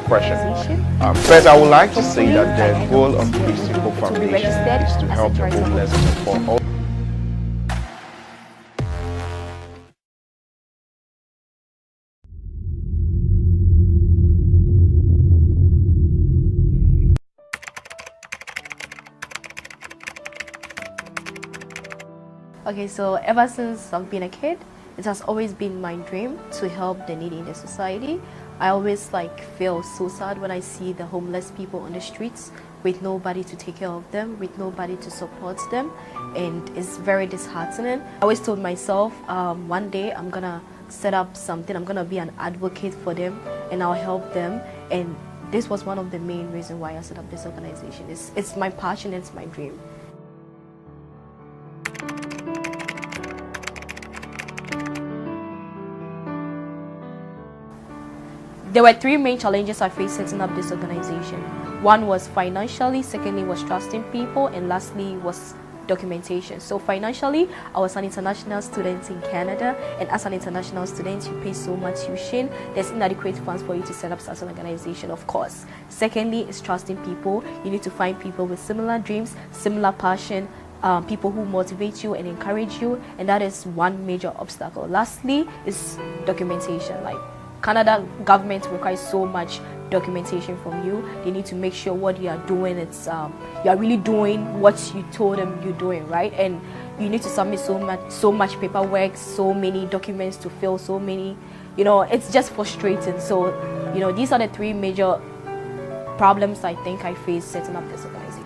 question. First, I would like to say that the goal of Christy Hope Foundation is to help the homeless and for all. Okay, so ever since I've been a kid, it has always been my dream to help the needy in the society. I always feel so sad when I see the homeless people on the streets with nobody to take care of them, with nobody to support them, and it's very disheartening. I always told myself one day I'm gonna set up something, I'm gonna be an advocate for them and I'll help them, and this was one of the main reasons why I set up this organization. It's my passion, it's my dream. There were three main challenges I faced setting up this organization. One was financially, secondly was trusting people, and lastly was documentation. So financially, I was an international student in Canada, and as an international student, you pay so much tuition. There's inadequate funds for you to set up such an organization, of course. Secondly is trusting people. You need to find people with similar dreams, similar passion, people who motivate you and encourage you, and that is one major obstacle. Lastly is documentation. Canada government requires so much documentation from you. They need to make sure what you are doing, you are really doing what you told them you're doing, right? And you need to submit so much paperwork, so many documents to fill, so many, it's just frustrating. So, these are the three major problems I think I faced setting up this organization.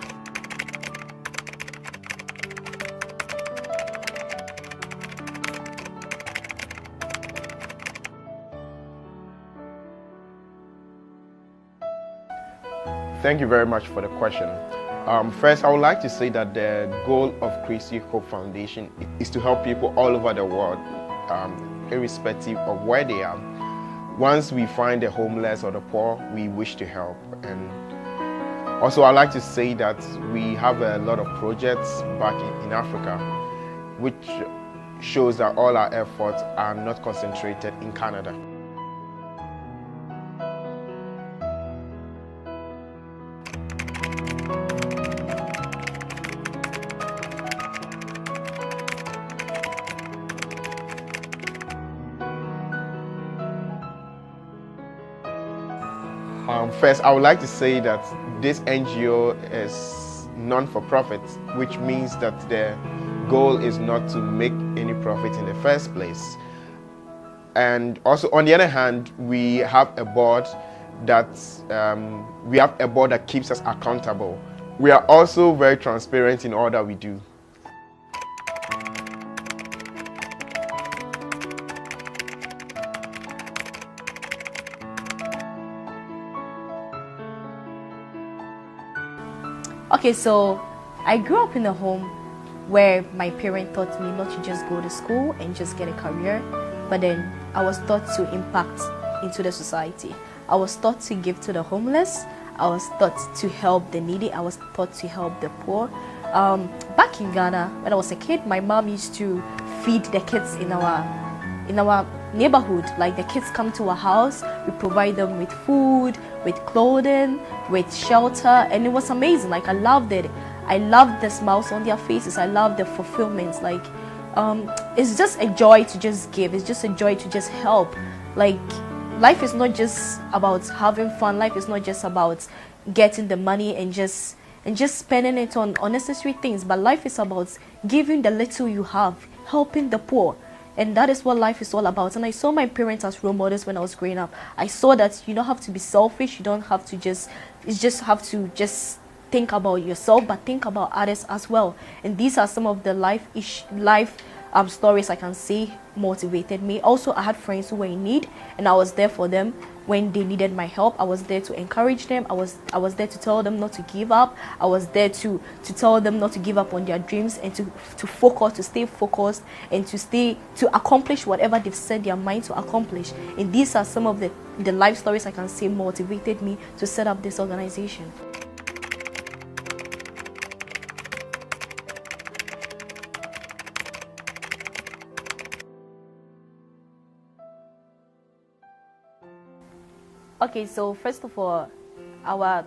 Thank you very much for the question. First, I would like to say that the goal of Christy Hope Foundation is to help people all over the world, irrespective of where they are. Once we find the homeless or the poor, we wish to help. And also, I'd like to say that we have a lot of projects back in Africa, which shows that all our efforts are not concentrated in Canada. First, I would like to say that this NGO is non-for-profit, which means that the goal is not to make any profit in the first place. And also, on the other hand, we have a board that keeps us accountable. We are also very transparent in all that we do. Okay, so I grew up in a home where my parents taught me not to just go to school and just get a career, but then I was taught to impact into the society. I was taught to give to the homeless. I was taught to help the needy. I was taught to help the poor. Back in Ghana, when I was a kid, my mom used to feed the kids in our neighborhood. The kids come to our house, we provide them with food, with clothing, with shelter, and it was amazing. I loved it. I loved the smiles on their faces. I loved the fulfillment. It's just a joy to just give. It's just a joy to just help. Life is not just about having fun. Life is not just about getting the money and just spending it on unnecessary things, but life is about giving the little you have, helping the poor. And that is what life is all about. And I saw my parents as role models when I was growing up. I saw that you don't have to be selfish. You don't have to have to think about yourself, but think about others as well. And these are some of the life stories I can say motivated me. Also, I had friends who were in need, and I was there for them when they needed my help. I was there to encourage them. I was there to tell them not to give up. I was there to tell them not to give up on their dreams and to focus, to stay focused, and to accomplish whatever they've set their mind to accomplish. And these are some of the life stories I can say motivated me to set up this organization. Okay, so first of all, our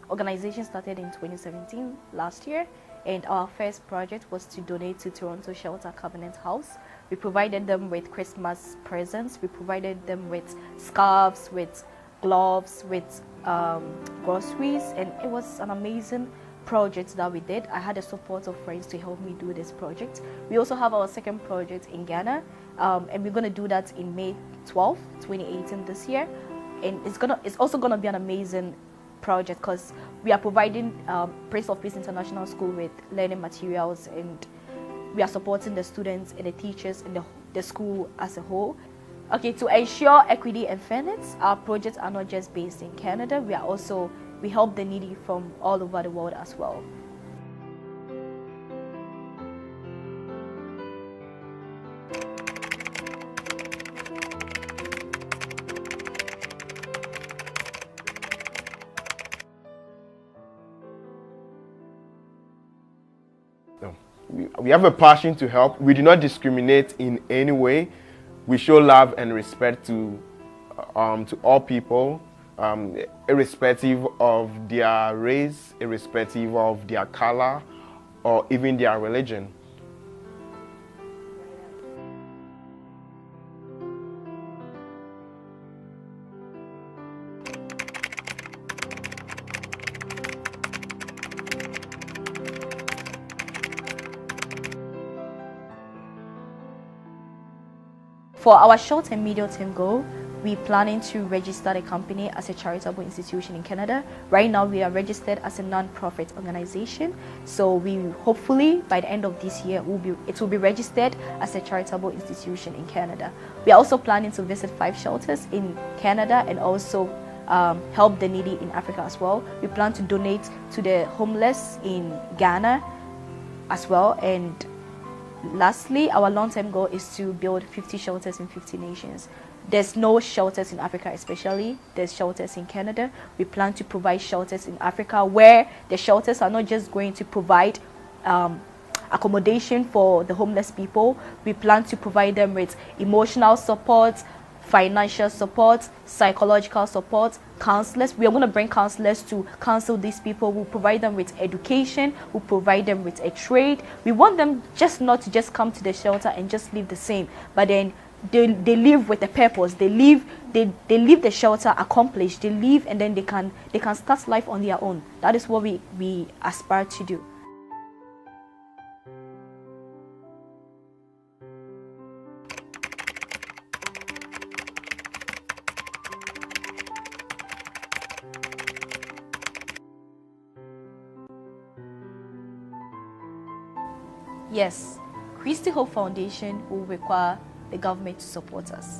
organization started in 2017, last year, and our first project was to donate to Toronto Shelter Covenant House. We provided them with Christmas presents, we provided them with scarves, with gloves, with groceries, and it was an amazing project that we did. I had the support of friends to help me do this project. We also have our second project in Ghana, and we're going to do that in May 12, 2018 this year. And it's also gonna be an amazing project because we are providing Prince of Peace International School with learning materials, and we are supporting the students and the teachers and the school as a whole. Okay, to ensure equity and fairness, our projects are not just based in Canada. We help the needy from all over the world as well. We have a passion to help. We do not discriminate in any way. We show love and respect to all people, irrespective of their race, irrespective of their color, or even their religion. For our short and medium term goal, we're planning to register the company as a charitable institution in Canada. Right now, we are registered as a non-profit organization. So we hopefully, by the end of this year, it will be registered as a charitable institution in Canada. We are also planning to visit 5 shelters in Canada and also help the needy in Africa as well. We plan to donate to the homeless in Ghana as well. And lastly, our long-term goal is to build 50 shelters in 50 nations. There's no shelters in Africa especially. There's shelters in Canada. We plan to provide shelters in Africa where the shelters are not just going to provide accommodation for the homeless people. We plan to provide them with emotional support, financial support, psychological support, counselors. We are going to bring counselors to counsel these people. We'll provide them with education. We'll provide them with a trade. We want them not to just come to the shelter and just live the same, but then they live with a purpose. They leave the shelter accomplished. They leave and then they can start life on their own. That is what we aspire to do. Yes, Christy Hope Foundation will require the government to support us.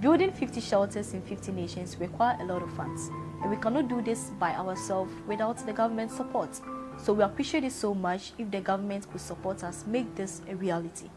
Building 50 shelters in 50 nations require a lot of funds, and we cannot do this by ourselves without the government's support. So we appreciate it so much if the government could support us make this a reality.